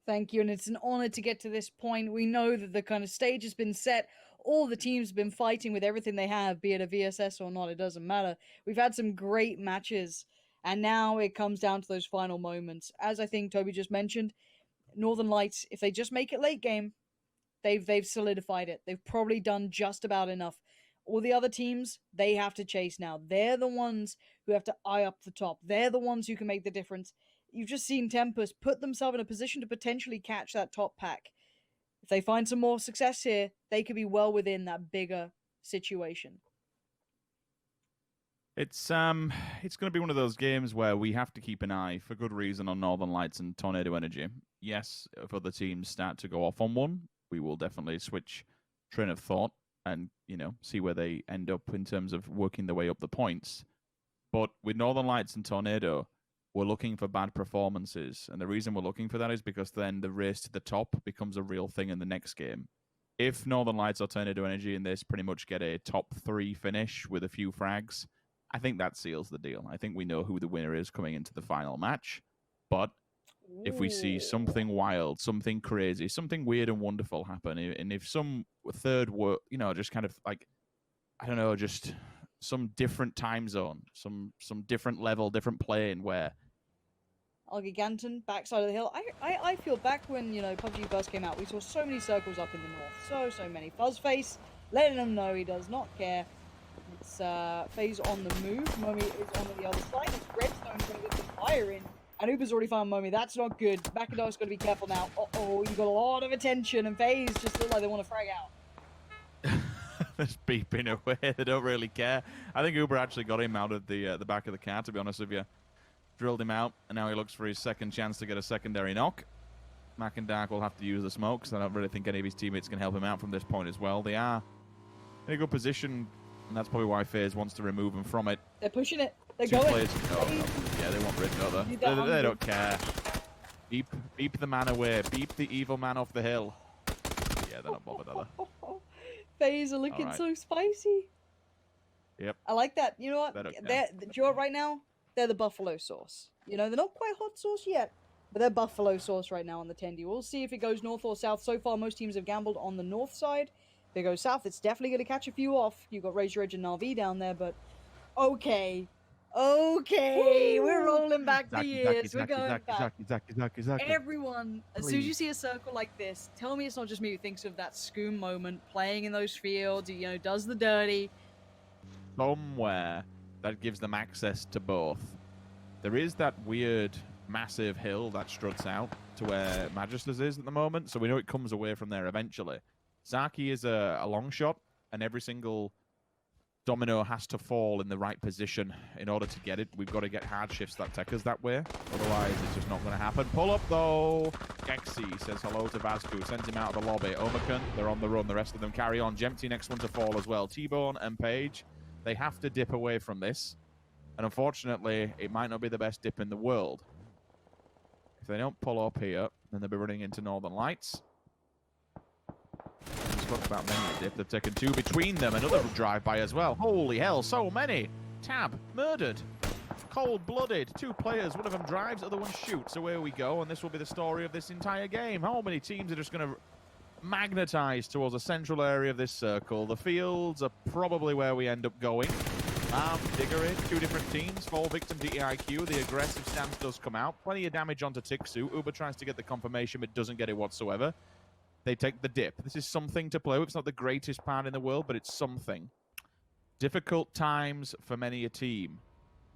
Thank you, and it's an honor to get to this point. We know that the kind of stage has been set. All the teams have been fighting with everything they have, be it a VSS or not, it doesn't matter. We've had some great matches, and now it comes down to those final moments. As I think Toby just mentioned, Northern Lights, if they just make it late game, they've solidified it. They've probably done just about enough. All the other teams, they have to chase now. They're the ones who have to eye up the top. They're the ones who can make the difference. You've just seen Tempest put themselves in a position to potentially catch that top pack. If they find some more success here, they could be well within that bigger situation. It's going to be one of those games where we have to keep an eye, for good reason, on Northern Lights and Tornado Energy. Yes, if other teams start to go off on one, we will definitely switch train of thought and, see where they end up in terms of working their way up the points. But with Northern Lights and Tornado, we're looking for bad performances. And the reason we're looking for that is because then the race to the top becomes a real thing in the next game. If Northern Lights or Tornado Energy in this pretty much get a top 3 finish with a few frags, I think that seals the deal. I think we know who the winner is coming into the final match. But if we see something wild, something crazy, something weird and wonderful happen, and if some third just kind of like, I don't know, just some different time zone, some different level, different plane where Algiganton, backside of the hill. I feel back when, PUBG first came out, we saw so many circles up in the north. So many. Fuzzface, letting them know he does not care. It's FaZe on the move. Momi is on the other side. It's Redstone's going to get the fire in. And Uber's already found Momi. That's not good. Backadar's got to be careful now. Uh-oh, you got a lot of attention. And FaZe just look like they want to frag out. Just beeping away. They don't really care. I think Uber actually got him out of the back of the car, to be honest with you. Drilled him out, and now he looks for his second chance to get a secondary knock. Mac and Dark will have to use the smoke, so I don't really think any of his teammates can help him out from this point as well. They are in a good position, and that's probably why FaZe wants to remove him from it. They're pushing it. They're Two going. players. No. Yeah, they want rid, don't they? They don't care. Beep the man away. Beep the evil man off the hill. Yeah, they're not bothered, are they? FaZe are looking so spicy. Yep. I like that. You know what? Do you know what, right now? They're the buffalo sauce. They're not quite hot sauce yet, but they're buffalo sauce right now on the Tendy. We'll see if it goes north or south. So far, most teams have gambled on the north side. If it goes south, it's definitely going to catch a few off. You've got Razor Edge and Na'Vi down there, but okay. Woo! We're rolling back the years. We're going back. Everyone, as soon as you see a circle like this, tell me it's not just me who thinks of that Scoom moment, playing in those fields, does the dirty. Somewhere that gives them access to both. There is that weird, massive hill that struts out to where Magisters is at the moment, so we know it comes away from there eventually. Zaki is a long shot, and every single domino has to fall in the right position in order to get it. We've got to get hard shifts that take us that way. Otherwise, it's just not going to happen. Pull up, though. Gexy says hello to Vasku. Sends him out of the lobby. Omakan, they're on the run. The rest of them carry on. Jempty, next one to fall as well. T-Bone and Page, they have to dip away from this. And unfortunately, it might not be the best dip in the world. If they don't pull up here, then they'll be running into Northern Lights. We spoke about many a dip. They've taken 2 between them. Another drive-by as well. Holy hell, so many. Tab, murdered. Cold-blooded. 2 players. One of them drives, the other one shoots. Away we go, and this will be the story of this entire game. How many teams are just going to magnetize towards the central area of this circle? The fields are probably where we end up going. Diggery, 2 different teams, fall victim to EIQ. The aggressive stance does come out. Plenty of damage onto Tixu. Uber tries to get the confirmation, but doesn't get it whatsoever. They take the dip. This is something to play with. It's not the greatest part in the world, but it's something. Difficult times for many a team.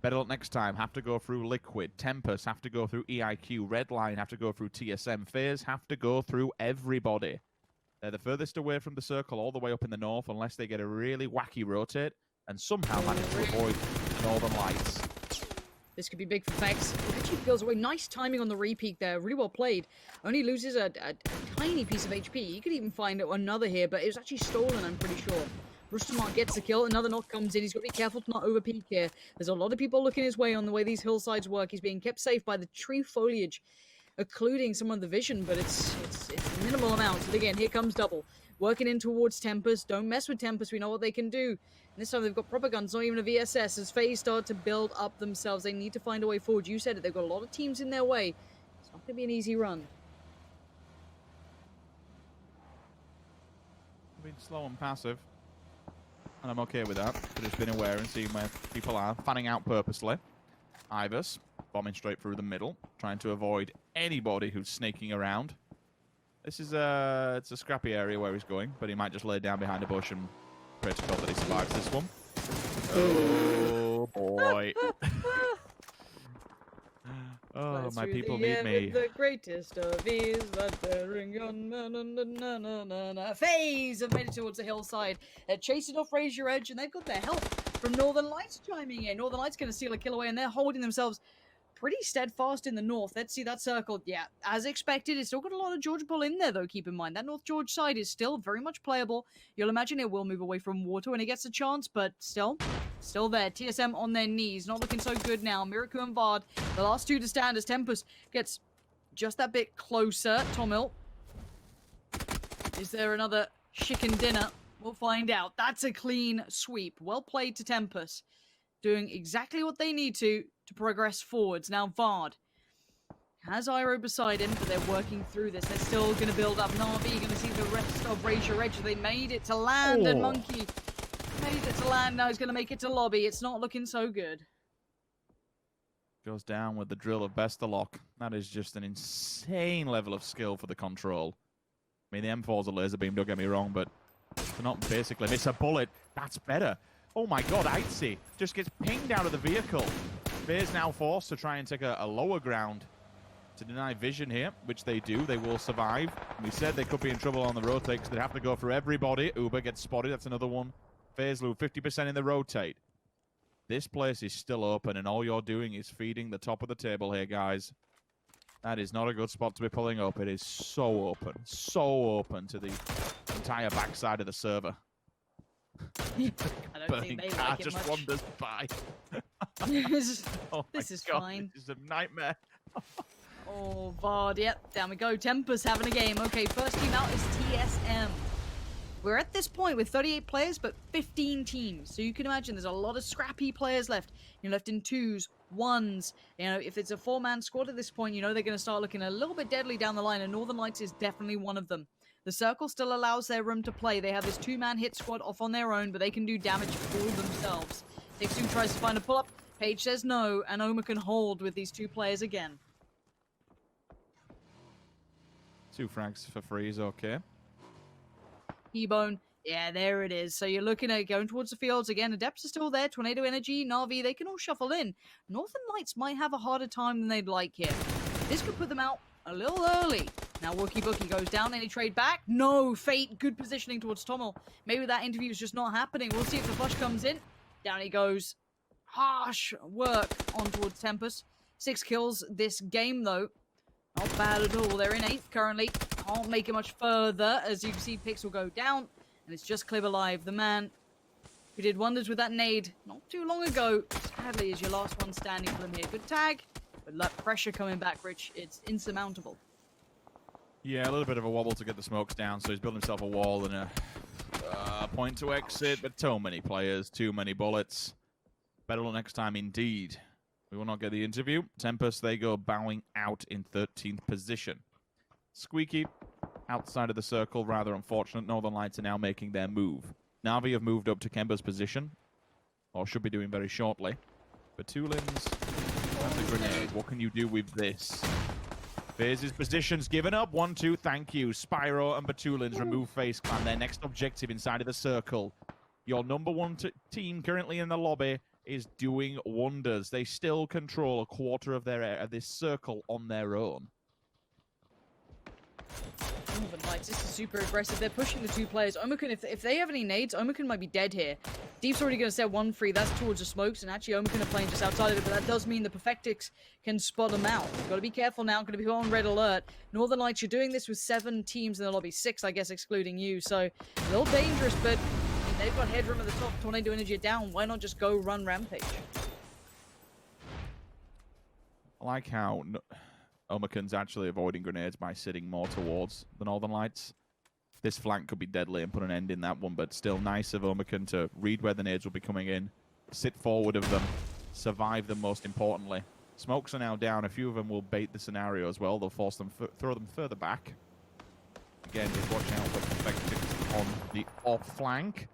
Better luck next time. Have to go through Liquid. Tempest have to go through EIQ. Redline have to go through TSM. FaZe have to go through everybody. They're the furthest away from the circle, all the way up in the north, unless they get a really wacky rotate and somehow manage to avoid Northern Lights. This could be big for Vex. It actually peels away. Nice timing on the repeat there. Really well played. Only loses a tiny piece of HP. He could even find another here, but it was actually stolen, I'm pretty sure. Rustamark gets the kill. Another knock comes in. He's got to be careful to not overpeak here. There's a lot of people looking his way on the way these hillsides work. He's being kept safe by the tree foliage, occluding some of the vision, but it's minimal amounts. And again, here comes Double. Working in towards Tempest. Don't mess with Tempest. We know what they can do. And this time they've got proper guns, not even a VSS. As FaZe start to build up themselves, they need to find a way forward. You said it. They've got a lot of teams in their way. It's not going to be an easy run. Played slow and passive. And I'm okay with that. But just been aware and seeing where people are. Fanning out purposely. Ivers bombing straight through the middle. Trying to avoid anybody who's snaking around. This is it's a scrappy area where he's going. But he might just lay down behind a bush and pray to God that he survives this one. Oh, boy. Oh, my people need me. The greatest of ease, that bearing on FaZe have made it towards the hillside. They're chasing off Raise Your Edge, and they've got their help from Northern Lights chiming in. Northern Lights going to steal a kill away, and they're holding themselves pretty steadfast in the north. Let's see that circle. Yeah, as expected, it's still got a lot of George Bull in there, though, keep in mind. That North George side is still very much playable. You'll imagine it will move away from water when it gets a chance, but still there. TSM on their knees. Not looking so good now. Miraku and Vard, the last two to stand as Tempest gets just that bit closer. Tomil. Is there another chicken dinner? We'll find out. That's a clean sweep. Well played to Tempest. Doing exactly what they need to progress forwards. Now Vard has Iroh beside him, but they're working through this. They're still going to build up. Na'Vi going to see the rest of Raise Your Edge. They made it to land, and Monkey made it to land. Now he's going to make it to lobby. It's not looking so good. Goes down with the drill of Bestalok. That is just an insane level of skill for the control. I mean, the M4's a laser beam, don't get me wrong, but to not basically miss a bullet, that's better. Oh my God, Aitzi just gets pinged out of the vehicle. FaZe now forced to try and take a lower ground to deny vision here, which they do. They will survive. We said they could be in trouble on the rotate because they'd have to go through everybody. Uber gets spotted. That's another one. FaZe lose 50% in the rotate. This place is still open, and all you're doing is feeding the top of the table here, guys. That is not a good spot to be pulling up. It is so open to the entire backside of the server. I don't think they like it just much. wanders by. This is fine. This is a nightmare. Oh, Vard, yep, down we go. Tempest having a game. Okay, first team out is TSM. We're at this point with 38 players, but 15 teams. So you can imagine there's a lot of scrappy players left. You're left in twos, ones. You know, if it's a four-man squad at this point, you know they're going to start looking a little bit deadly down the line, and Northern Lights is definitely one of them. The circle still allows their room to play. They have this two-man hit squad off on their own, but they can do damage all themselves. Dixon tries to find a pull-up. Page says no, and Oma can hold with these two players again. 2 frags for free is okay. T-Bone. Yeah, there it is. So you're looking at going towards the fields again. Adepts are still there. Tornado Energy, Na'Vi, they can all shuffle in. Northern Lights might have a harder time than they'd like here. This could put them out a little early. Now Wookie Bookie goes down. Any trade back? No. Fate. Good positioning towards Tommel. Maybe that interview is just not happening. We'll see if the flush comes in. Down he goes. Harsh work on towards Tempest. 6 kills this game, though. Not bad at all. They're in 8th currently. Can't make it much further. As you can see, Pix will go down. And it's just Clib alive. The man who did wonders with that nade not too long ago. Sadly is your last one standing for him here. Good tag. But that pressure coming back, Rich, it's insurmountable. Yeah, a little bit of a wobble to get the smokes down. So he's built himself a wall and a point to exit. But too many players, too many bullets. Better luck next time indeed. We will not get the interview. Tempest, they go bowing out in 13th position. Squeaky, outside of the circle, rather unfortunate. Northern Lights are now making their move. Na'Vi have moved up to Kemba's position, or should be doing very shortly. Batulins, that's a grenade. What can you do with this? FaZe's position's given up. 1-2, thank you. Spyro and Batulins remove FaZe Clan. Their next objective inside of the circle. Your number one team currently in the lobby is doing wonders. They still control a quarter of their this circle on their own. Northern Lights, this is super aggressive. They're pushing the 2 players. Omikun, if they have any nades, Omikun might be dead here. Deep's already going to set 1 free. That's towards the smokes, and actually Omikun are playing just outside of it, but that does mean the Perfectix can spot them out. Got to be careful now. Going to be on red alert. Northern Lights, you're doing this with 7 teams in the lobby. 6, I guess, excluding you. So, a little dangerous, but they've got headroom at the top. Tornado Energy down. Why not just go run Rampage? I like how Omakun's actually avoiding grenades by sitting more towards the Northern Lights. This flank could be deadly and put an end in that one, but still nice of Omakun to read where the nades will be coming in, sit forward of them, survive them most importantly. Smokes are now down. A few of them will bait the scenario as well. They'll force them, throw them further back. Again, just watch out for Perfectix on the off flank.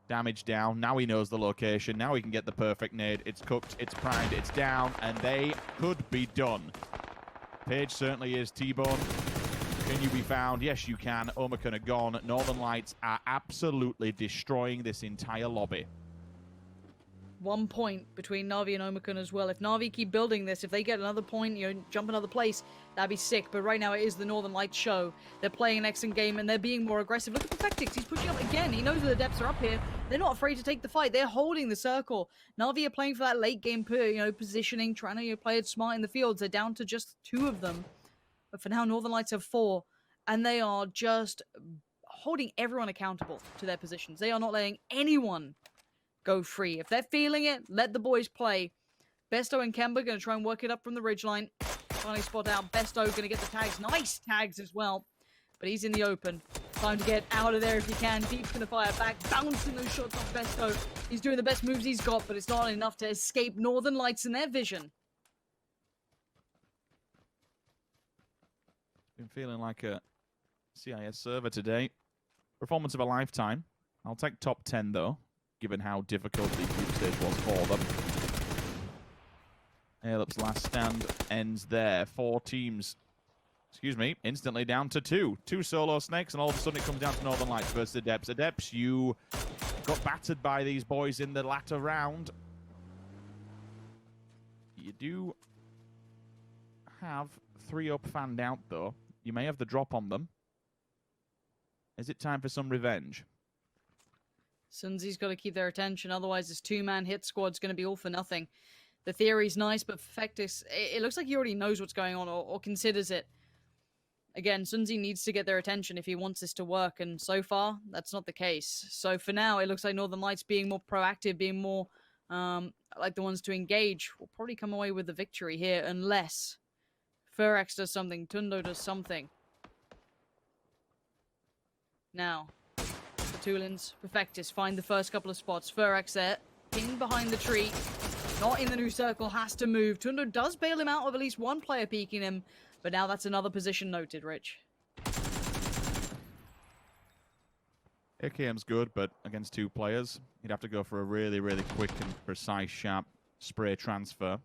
Damage down. Now he knows the location. Now he can get the perfect nade. It's cooked, it's primed, it's down, and they could be done. Page certainly is. T-Bone, can you be found? Yes, you can. Omicron are gone. Northern Lights are absolutely destroying this entire lobby. 1 point between Na'Vi and Omicron as well. If Na'Vi keep building this, if they get another point, you know, jump another place, that'd be sick. But right now it is the Northern Lights show. They're playing an excellent game and they're being more aggressive. Look at Perfectix. He's pushing up again. He knows that the depths are up here. They're not afraid to take the fight. They're holding the circle. Na'Vi are playing for that late game, positioning, trying to play it smart in the fields. They're down to just 2 of them. But for now, Northern Lights have 4. And they are just holding everyone accountable to their positions. They are not letting anyone go free. If they're feeling it, let the boys play. Besto and Kemba going to try and work it up from the ridgeline. Finally spot out. Besto going to get the tags. Nice tags as well. But he's in the open. Time to get out of there if you can. Deep's going to fire back. Bouncing those shots off Besto. He's doing the best moves he's got, but it's not enough to escape Northern Lights in their vision. Been feeling like a CIS server today. Performance of a lifetime. I'll take top 10 though, given how difficult the group stage was for them. Airlup's last stand ends there. 4 teams, instantly down to 2. 2 solo snakes, and all of a sudden it comes down to Northern Lights versus Adepts. Adepts, you got battered by these boys in the latter round. You do have 3 up fanned out, though. You may have the drop on them. Is it time for some revenge? Sunzi's got to keep their attention, otherwise this 2-man hit squad's going to be all for nothing. The theory's nice, but Perfectus, it looks like he already knows what's going on or considers it. Again, Sunzi needs to get their attention if he wants this to work, and so far, that's not the case. So for now, it looks like Northern Lights being more proactive, being more like the ones to engage, will probably come away with the victory here, unless Furax does something, Tundo does something. Now, the Tulins, Perfectus find the first couple of spots. Furax there, pinned behind the tree, not in the new circle, has to move. Tundo does bail him out of at least one player peeking him, but now that's another position noted, Rich. AKM's good, but against 2 players, you'd have to go for a really, really quick and precise, sharp spray transfer.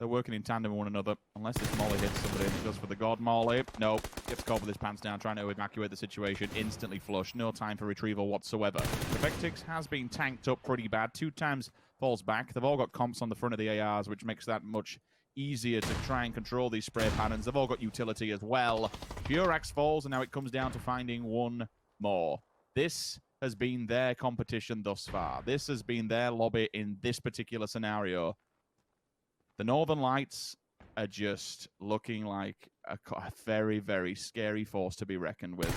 They're working in tandem with one another, unless this Molly hits somebody and it goes for the God Molly. Nope, gets caught with his pants down, trying to evacuate the situation, instantly flush, no time for retrieval whatsoever. Perfectix has been tanked up pretty bad, 2 times falls back. They've all got comps on the front of the ARs, which makes that much easier to try and control these spray patterns. They've all got utility as well. Furax falls, and now it comes down to finding 1 more. This has been their competition thus far. This has been their lobby in this particular scenario. The Northern Lights are just looking like a very, very scary force to be reckoned with.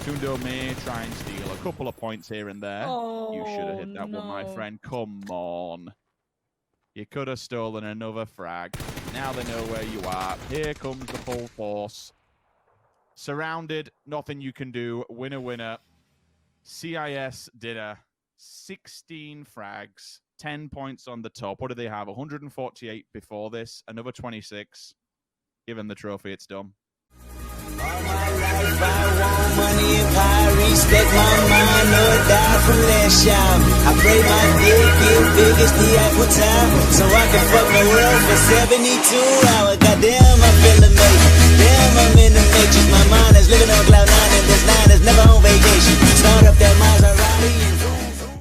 Tundo may try and steal a couple of points here and there. Oh, you should have hit that one, my friend. Come on. You could have stolen another frag. Now they know where you are. Here comes the full force. Surrounded, nothing you can do. Winner, winner. CIS did a 16 frags. 10 points on the top. What do they have? 148 before this. Another 26. Give them the trophy. It's done. All my life I want money and power. Respect my mind, no die from last time. I pray my dick get big as the apple time, so I can fuck the world for 72 hours. Goddamn, I feel amazing.